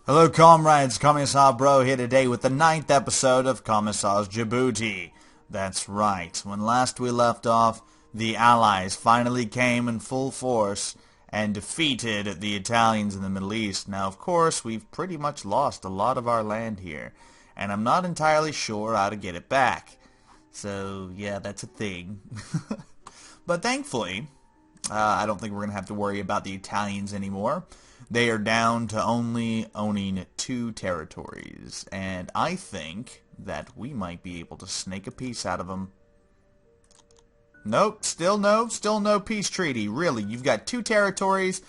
Hello comrades, Commissar Bro here today with the 9th episode of Commissar's Djibouti. That's right, when last we left off, the Allies finally came in full force and defeated the Italians in the Middle East. Now of course, we've pretty much lost a lot of our land here, and I'm not entirely sure how to get it back. So yeah, that's a thing. But thankfully, I don't think we're going to have to worry about the Italians anymore. They are down to only owning 2 territories, and I think that we might be able to snake a peace out of them. Nope, still no peace treaty. Really, you've got 2 territories,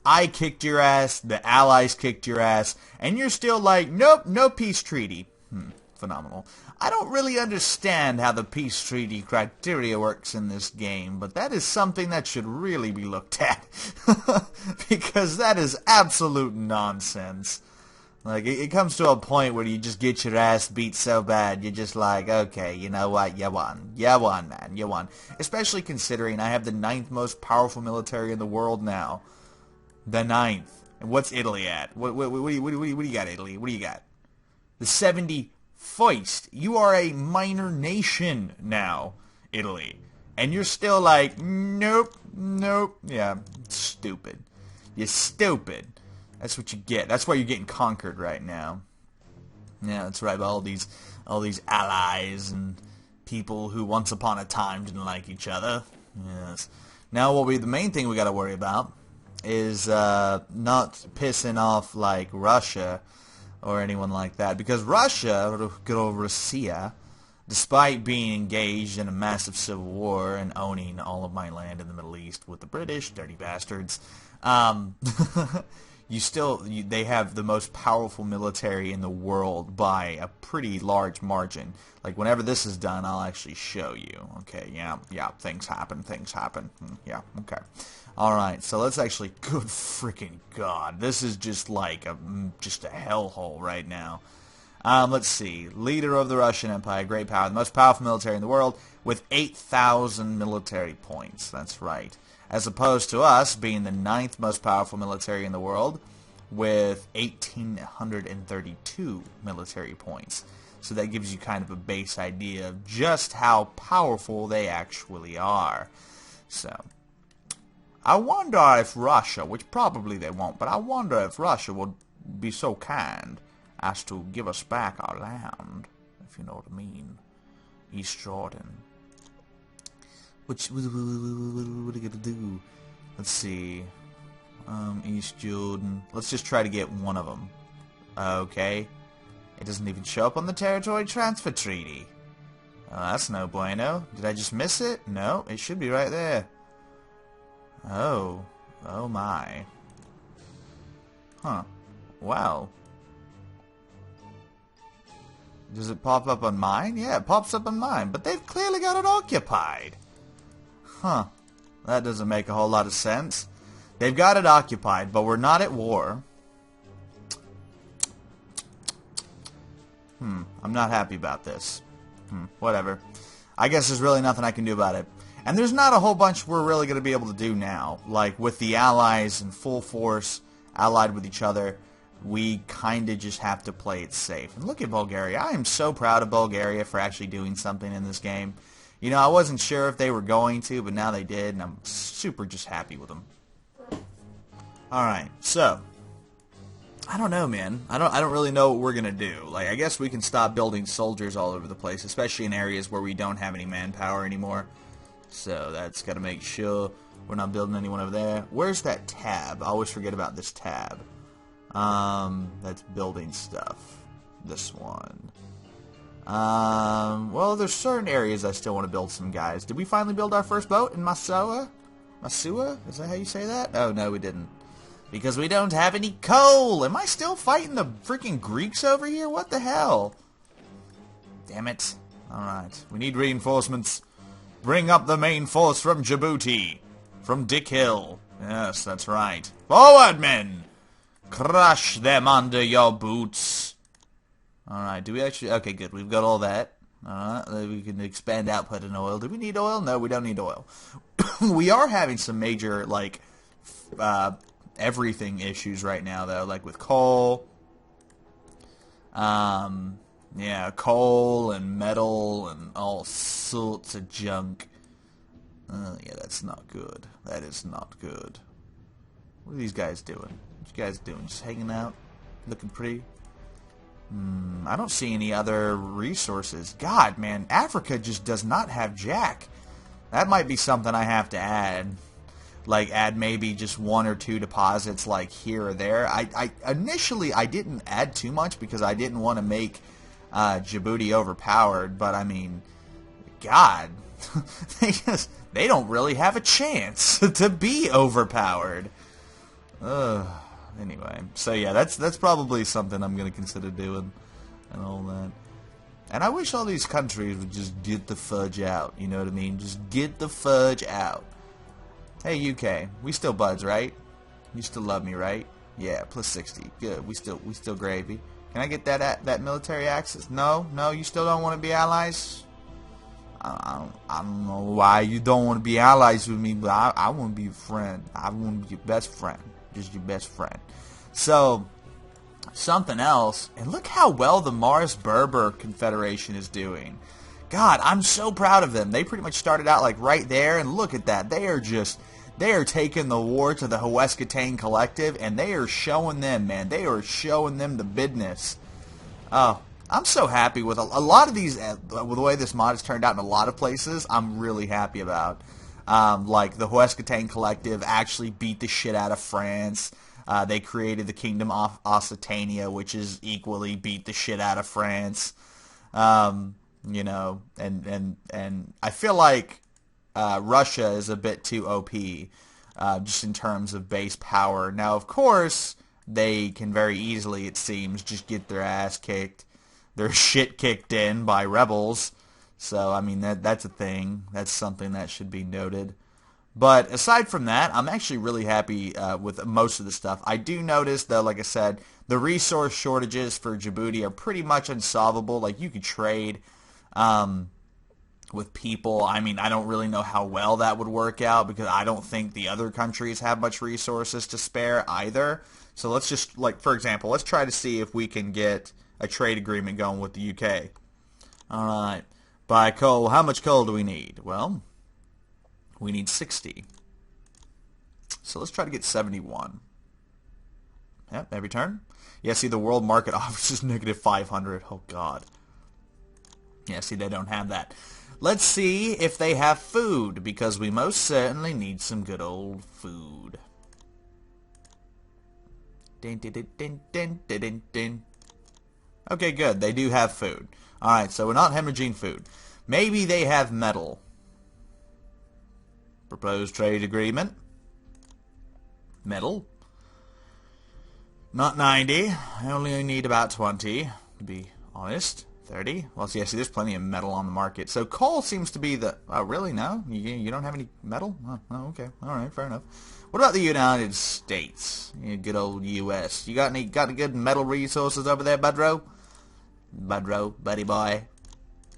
I kicked your ass, the Allies kicked your ass, and you're still like, nope, no peace treaty. Phenomenal. I don't really understand how the peace treaty criteria works in this game, but that is something that should really be looked at. Because that is absolute nonsense. Like, it comes to a point where you just get your ass beat so bad, you're just like, okay, you know what, you won. You won, man, you won. Especially considering I have the 9th most powerful military in the world now. The 9th. And what's Italy at? What do you got, Italy? What do you got? The 71st. You are a minor nation now, Italy. And you're still like, nope. Yeah, stupid. You're stupid. That's what you get. That's why you're getting conquered right now. Yeah, that's right. By all these allies and people who once upon a time didn't like each other. Yes. Now, the main thing we got to worry about is not pissing off like Russia or anyone like that, because Russia, good old Russia, despite being engaged in a massive civil war and owning all of my land in the Middle East with the British, dirty bastards, they have the most powerful military in the world by a pretty large margin. Like, whenever this is done, I'll actually show you. Okay, yeah, things happen. Yeah, okay. Alright, so let's actually, good freaking God, this is just like just a hellhole right now. Let's see, leader of the Russian Empire, great power, the most powerful military in the world, with 8,000 military points, that's right. As opposed to us being the 9th most powerful military in the world, with 1,832 military points. So that gives you kind of a base idea of just how powerful they actually are. So, I wonder if Russia, which probably they won't, but I wonder if Russia would be so kind as to give us back our land, if you know what I mean. East Jordan. What are you gonna do? Let's see. East Jordan. Let's just try to get one of them. Okay. It doesn't even show up on the territory transfer treaty. That's no bueno. Did I just miss it? No, it should be right there. Oh my. Huh. Wow. Does it pop up on mine? Yeah, it pops up on mine, but they've clearly got it occupied. Huh. That doesn't make a whole lot of sense. They've got it occupied, but we're not at war. I'm not happy about this. Whatever. I guess there's really nothing I can do about it. And there's not a whole bunch we're really going to be able to do now. Like, with the Allies in full force, allied with each other, we kind of just have to play it safe. And look at Bulgaria. I am so proud of Bulgaria for actually doing something in this game. You know, I wasn't sure if they were going to, but now they did, and I'm super just happy with them. Alright, so, I don't know, man. I don't really know what we're gonna do. Like, I guess we can stop building soldiers all over the place, especially in areas where we don't have any manpower anymore. So that's gotta make sure we're not building anyone over there. Where's that tab? I always forget about this tab. That's building stuff. This one. Well, there's certain areas I still want to build some guys. Did we finally build our first boat in Masua? Masua? Is that how you say that? Oh, no, we didn't. Because we don't have any coal! Am I still fighting the freaking Greeks over here? What the hell? Damn it. Alright. We need reinforcements. Bring up the main force from Djibouti. From Dick Hill. Yes, that's right. Forward, men! Crush them under your boots. Alright, do we actually... Okay, good. We've got all that. Alright, we can expand output in oil. Do we need oil? No, we don't need oil. We are having some major, like, everything issues right now, though, like with coal, Yeah, coal and metal and all sorts of junk. Yeah, that's not good. That is not good. What are these guys doing? What you guys doing? Just hanging out? Looking pretty? I don't see any other resources. God, man, Africa just does not have jack. That might be something I have to add. Like, add maybe just 1 or 2 deposits, like, here or there. Initially, I didn't add too much because I didn't want to make Djibouti overpowered. But, I mean, God, they don't really have a chance to be overpowered. Anyway, so yeah, that's probably something I'm gonna consider doing, and all that. And I wish all these countries would just get the fudge out. You know what I mean? Just get the fudge out. Hey UK, we still buds, right? You still love me, right? Yeah, plus 60. Good. We still gravy. Can I get that military access? No, you still don't want to be allies. I don't know why you don't want to be allies with me, but I want to be your friend. I want to be your best friend. Just your best friend. So, something else, and look how well the Mars Berber Confederation is doing. God, I'm so proud of them. They pretty much started out like right there, and look at that. They are taking the war to the Huescatane Collective, and they are showing them, man. They are showing them the business. Oh, I'm so happy with a lot of these, with the way this mod has turned out in a lot of places. I'm really happy about. Like the Huescatane Collective actually beat the shit out of France. They created the Kingdom of Occitania, which is equally beat the shit out of France. You know, and I feel like Russia is a bit too OP, just in terms of base power. Now, of course, they can very easily, it seems, just get their ass kicked, their shit kicked in by rebels. So, I mean, that's a thing. That's something that should be noted. But aside from that, I'm actually really happy with most of the stuff. I do notice, though, like I said, the resource shortages for Djibouti are pretty much unsolvable. Like, you could trade with people. I mean, I don't really know how well that would work out because I don't think the other countries have much resources to spare either. So let's just, like, for example, let's try to see if we can get a trade agreement going with the UK. All right. Buy coal. How much coal do we need? Well, we need 60. So let's try to get 71. Yep, every turn. Yeah, see, the world market offers is negative 500. Oh, God. Yeah, see, they don't have that. Let's see if they have food, because we most certainly need some good old food. Din, din, din, din, din, din, din. Okay, good. They do have food. Alright, so we're not hemorrhaging food. Maybe they have metal. Proposed trade agreement. Metal. Not 90. I only need about 20, to be honest. 30. Well, yeah, see, there's plenty of metal on the market. So coal seems to be the... Oh, really? No? You don't have any metal? Oh, okay. Alright, fair enough. What about the United States? Yeah, good old U.S. You got any good metal resources over there, Budro? Budro, buddy boy.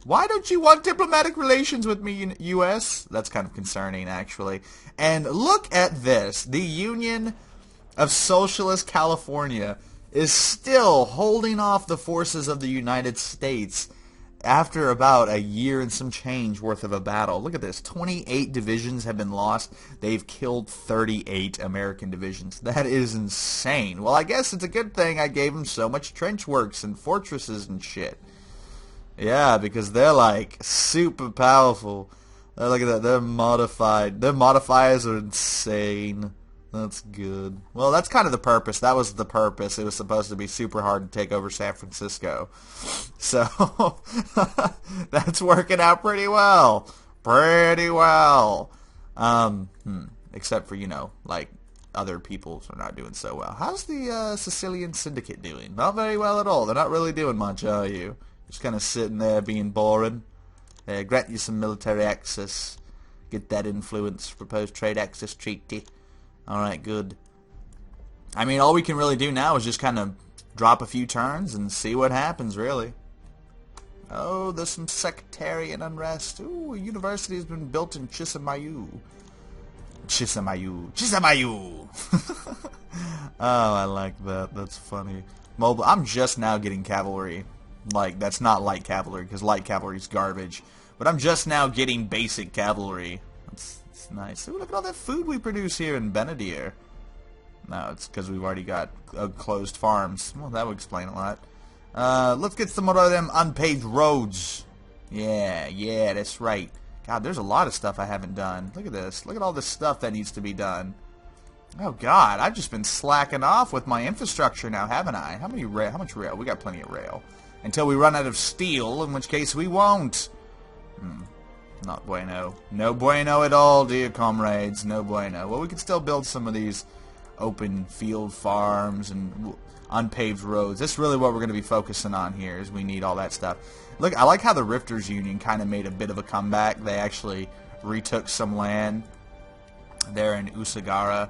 Why don't you want diplomatic relations with me, U.S.? That's kind of concerning, actually. And look at this. The Union of Socialist California is still holding off the forces of the United States after about a year and some change worth of a battle. Look at this. 28 divisions have been lost. They've killed 38 American divisions. That is insane. Well, I guess it's a good thing I gave them so much trench works and fortresses and shit. Yeah, because they're like super powerful. Look at that. They're modified. Their modifiers are insane. That's good. Well, that's kind of the purpose. That was the purpose. It was supposed to be super hard to take over San Francisco. So, that's working out pretty well. Pretty well. Except for, you know, like, other people are not doing so well. How's the Sicilian Syndicate doing? Not very well at all. They're not really doing much, are you? Just kind of sitting there being boring. Grant you some military access. Get that influence. Proposed trade access treaty. Alright, good. I mean, all we can really do now is just kind of drop a few turns and see what happens, really. Oh, there's some sectarian unrest. Ooh, a university has been built in Chisinau. Chisinau. Chisinau! Oh, I like that. That's funny. Mobile. I'm just now getting cavalry. Like, that's not light cavalry, because light cavalry is garbage. But I'm just now getting basic cavalry. That's nice. Ooh, look at all that food we produce here in Benadir. No, it's because we've already got closed farms. Well, that would explain a lot. Let's get some more of them unpaved roads. Yeah, that's right. God, there's a lot of stuff I haven't done. Look at this. Look at all this stuff that needs to be done. Oh, God, I've just been slacking off with my infrastructure now, haven't I? How much rail? We got plenty of rail. Until we run out of steel, in which case we won't. Not bueno. No bueno at all, dear comrades. No bueno. Well, we could still build some of these open field farms and unpaved roads. That's really what we're going to be focusing on here, is we need all that stuff. Look, I like how the Rifters Union kind of made a bit of a comeback. They actually retook some land there in Usagara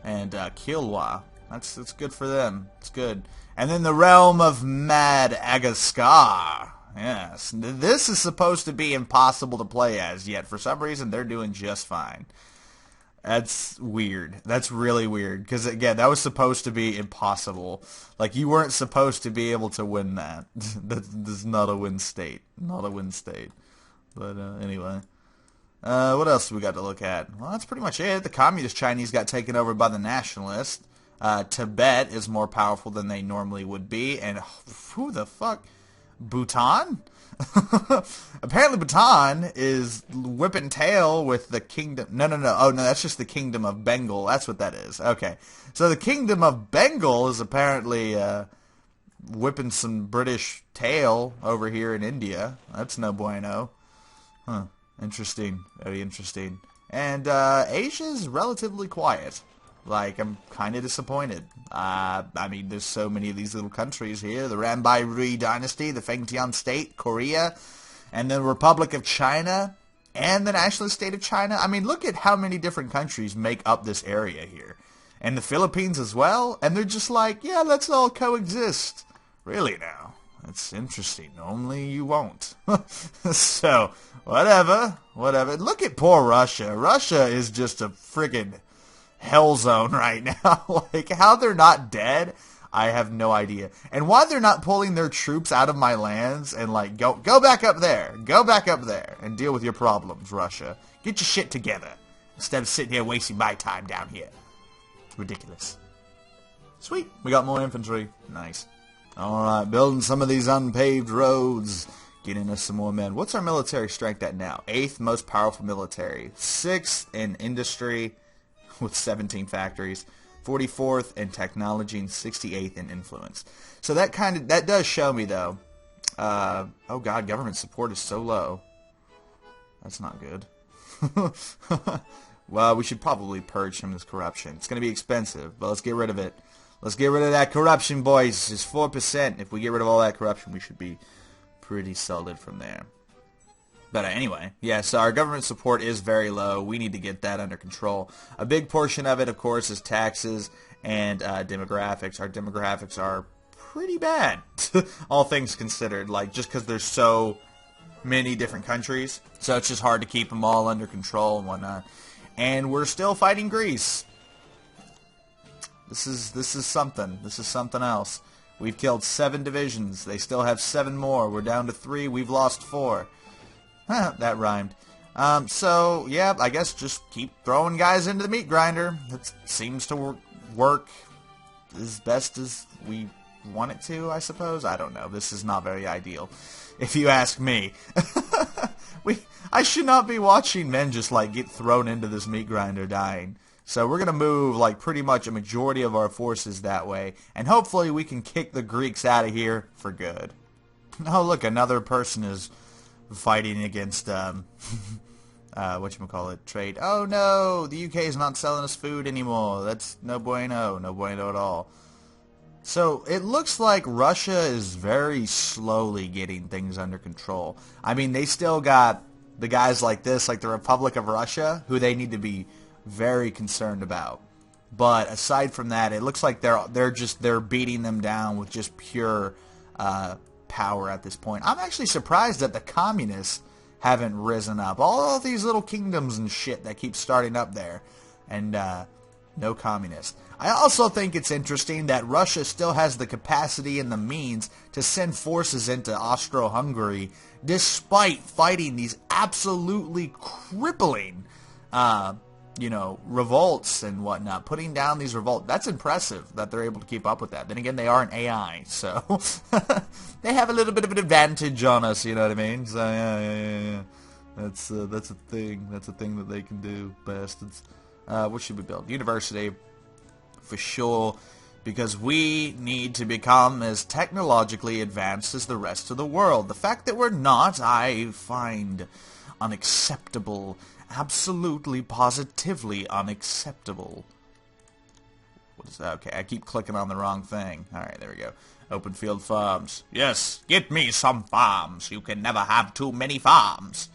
and Kilwa. That's good for them. It's good. And then the realm of Madagascar. Yes, this is supposed to be impossible to play as, yet for some reason they're doing just fine. That's weird. That's really weird, because again, that was supposed to be impossible. Like, you weren't supposed to be able to win that. That's not a win state. Not a win state. But anyway. What else do we got to look at? Well, that's pretty much it. The Communist Chinese got taken over by the Nationalists. Tibet is more powerful than they normally would be. And who the fuck? Bhutan? Apparently Bhutan is whipping tail with the kingdom. No. Oh, no, that's just the kingdom of Bengal. That's what that is. Okay. So the kingdom of Bengal is apparently whipping some British tail over here in India. That's no bueno. Huh. Interesting. Very interesting. And Asia's relatively quiet. Like, I'm kind of disappointed. I mean, there's so many of these little countries here. The Rambai-Rui dynasty, the Fengtian state, Korea, and the Republic of China, and the Nationalist state of China. I mean, look at how many different countries make up this area here. And the Philippines as well. And they're just like, yeah, let's all coexist. Really now? That's interesting. Normally you won't. So, whatever. Look at poor Russia. Russia is just a friggin' hell zone right now. Like, how they're not dead, I have no idea. And why they're not pulling their troops out of my lands and, like, go back up there. Go back up there and deal with your problems, Russia. Get your shit together instead of sitting here wasting my time down here. Ridiculous. Sweet. We got more infantry. Nice. Alright, building some of these unpaved roads. Getting us some more men. What's our military strength at now? 8th most powerful military. 6th in industry with 17 factories. 44th in technology and 68th in influence. So that does show me though. Oh god, government support is so low. That's not good. Well, we should probably purge some of this corruption. It's going to be expensive, but let's get rid of it. Let's get rid of that corruption, boys. It's 4%. If we get rid of all that corruption, we should be pretty solid from there. But anyway, yeah, so our government support is very low. We need to get that under control. A big portion of it, of course, is taxes and demographics. Our demographics are pretty bad, all things considered, like just because there's so many different countries. So it's just hard to keep them all under control and whatnot. And we're still fighting Greece. This is something. This is something else. We've killed 7 divisions. They still have 7 more. We're down to 3. We've lost 4. Huh, that rhymed. So, yeah, I guess just keep throwing guys into the meat grinder. It seems to work as best as we want it to, I suppose. I don't know. This is not very ideal, if you ask me. I should not be watching men just, like, get thrown into this meat grinder dying. So we're going to move, like, pretty much a majority of our forces that way. And hopefully we can kick the Greeks out of here for good. Oh, look, another person is fighting against, whatchamacallit, trade. Oh, no, the UK is not selling us food anymore. That's no bueno. No bueno at all. So it looks like Russia is very slowly getting things under control. I mean, they still got the guys like this, like the Republic of Russia, who they need to be very concerned about. But aside from that, it looks like they're beating them down with just pure power at this point. I'm actually surprised that the communists haven't risen up. All these little kingdoms and shit that keep starting up there, and No communist. I also think it's interesting that Russia still has the capacity and the means to send forces into Austro-Hungary despite fighting these absolutely crippling, revolts and whatnot. Putting down these revolts. That's impressive that they're able to keep up with that. Then again, they are an AI, so they have a little bit of an advantage on us, you know what I mean? So, yeah. That's a thing. That's a thing that they can do, bastards. What should we build? University, for sure, because we need to become as technologically advanced as the rest of the world. The fact that we're not, I find unacceptable. Absolutely, positively unacceptable. What is that? Okay, I keep clicking on the wrong thing. Alright, there we go. Open field farms. Yes, get me some farms. You can never have too many farms.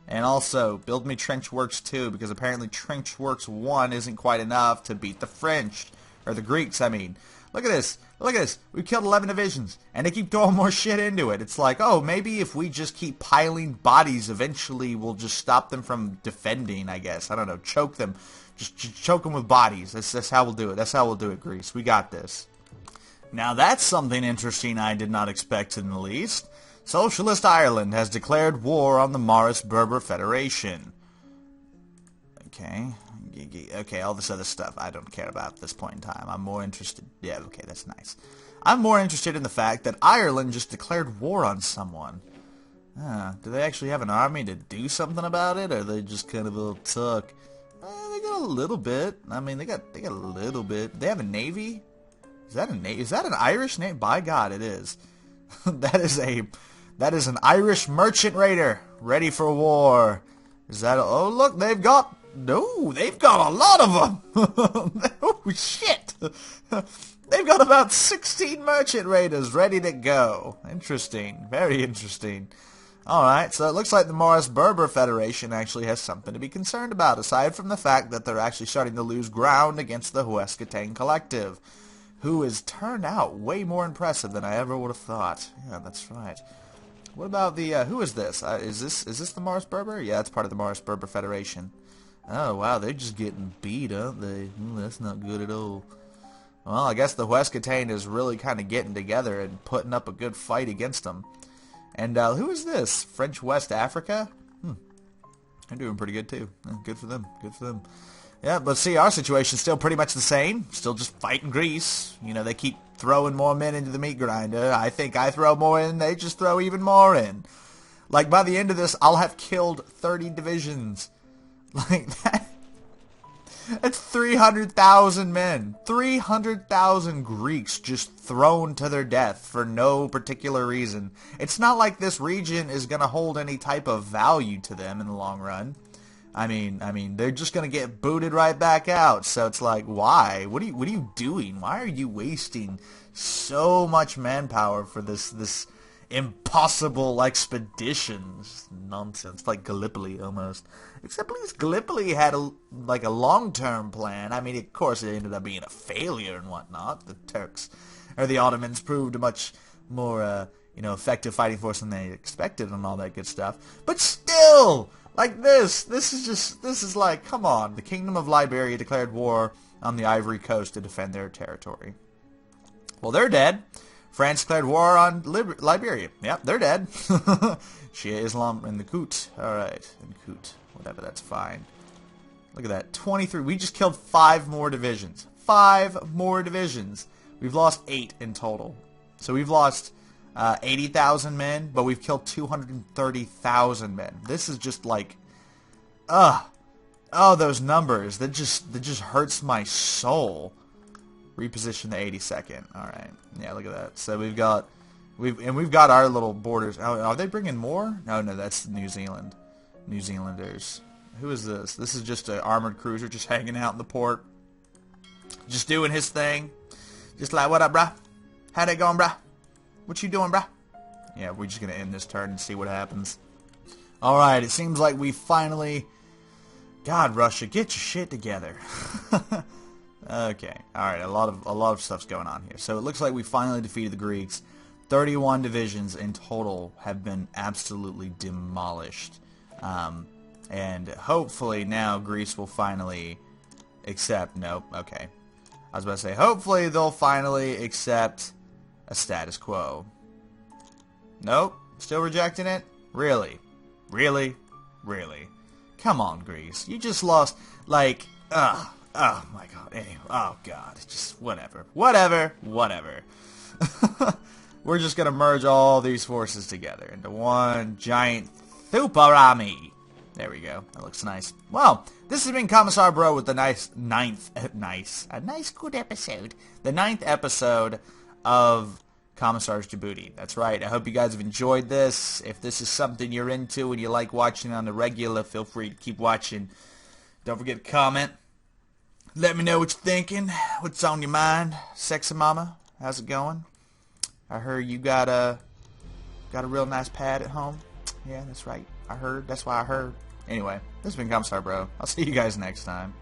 And also, build me trench works 2, because apparently trench works 1 isn't quite enough to beat the French. Or the Greeks, I mean. Look at this. Look at this. We killed 11 divisions, and they keep throwing more shit into it. It's like, oh, maybe if we just keep piling bodies, eventually we'll just stop them from defending, I guess. I don't know. Choke them. Just choke them with bodies. That's how we'll do it. That's how we'll do it, Greece. We got this. Now, that's something interesting I did not expect in the least. Socialist Ireland has declared war on the Morris Berber Federation. Okay, all this other stuff I don't care about at this point in time. I'm more interested... Yeah, okay, that's nice. I'm more interested in the fact that Ireland just declared war on someone. Do they actually have an army to do something about it, or are they just kind of a little tuck? They got a little bit. I mean, they got a little bit. They have a navy? Is that an Irish name? By God, it is. That is an Irish merchant raider ready for war. Is that oh look, they've got a lot of them. Oh shit. They've got about 16 merchant raiders ready to go. Interesting. Very interesting. Alright, so it looks like the Morris Berber Federation actually has something to be concerned about, aside from the fact that they're actually starting to lose ground against the Huesca Collective, who has turned out way more impressive than I ever would have thought. Yeah, that's right. What about the, who is this? Is this the Morris Berber? Yeah, it's part of the Morris Berber Federation. Oh, wow, they're just getting beat, aren't they? That's not good at all. Well, I guess the Huesca is really kind of getting together and putting up a good fight against them. And, who is this? French West Africa? They're doing pretty good, too. Good for them. Good for them. Yeah, but see, our situation's still pretty much the same. Still just fighting Greece. You know, they keep throwing more men into the meat grinder. I think I throw more in, they just throw even more in. Like, by the end of this, I'll have killed 30 divisions. Like, that's 300,000 men. 300,000 Greeks just thrown to their death for no particular reason. It's not like this region is going to hold any type of value to them in the long run. I mean, they're just gonna get booted right back out. So it's like, why? What are you doing? Why are you wasting so much manpower for this impossible expedition? Just nonsense, like Gallipoli almost. Except at least Gallipoli had a long-term plan. I mean, of course, it ended up being a failure and whatnot. The Turks or the Ottomans proved a much more effective fighting force than they expected and all that good stuff. But still. Like this is like, come on. The Kingdom of Liberia declared war on the Ivory Coast to defend their territory. Well, they're dead. France declared war on Liberia. Yep, they're dead. Shia Islam and the Kut. Alright, and Kut. Whatever, that's fine. Look at that. 23. We just killed 5 more divisions. 5 more divisions. We've lost 8 in total. So we've lost 80,000 men, but we've killed 230,000 men. This is just like, oh, those numbers. That just hurts my soul. Reposition the 82nd. All right, yeah, look at that. So we've got our little borders. Oh, are they bringing more? No, that's New Zealand. New Zealanders. Who is this? This is just an armored cruiser just hanging out in the port, just doing his thing. Just like, what up, bruh? How they going, bruh? What you doing, bruh? Yeah, we're just going to end this turn and see what happens. Alright, it seems like we finally... God, Russia, get your shit together. Okay, alright, a lot of stuff's going on here. So it looks like we finally defeated the Greeks. 31 divisions in total have been absolutely demolished. And hopefully now Greece will finally accept. Nope. Okay. I was about to say, hopefully they'll finally accept a status quo. Nope. Still rejecting it? Really? Really? Really? Come on, Greece. You just lost, like, oh my god. Anyway, oh god. Just, whatever. Whatever. We're just gonna merge all these forces together into one giant super army. There we go. That looks nice. Well, this has been Commissar Bro with the nice good episode. The 9th episode of Commissar's Djibouti. That's right. I hope you guys have enjoyed this. If this is something you're into and you like watching on the regular, feel free to keep watching. Don't forget to comment. Let me know what you're thinking. What's on your mind? Sexy mama, how's it going? I heard you got a real nice pad at home. Yeah, that's right. I heard. That's why I heard. Anyway, this has been Commissar Bro. I'll see you guys next time.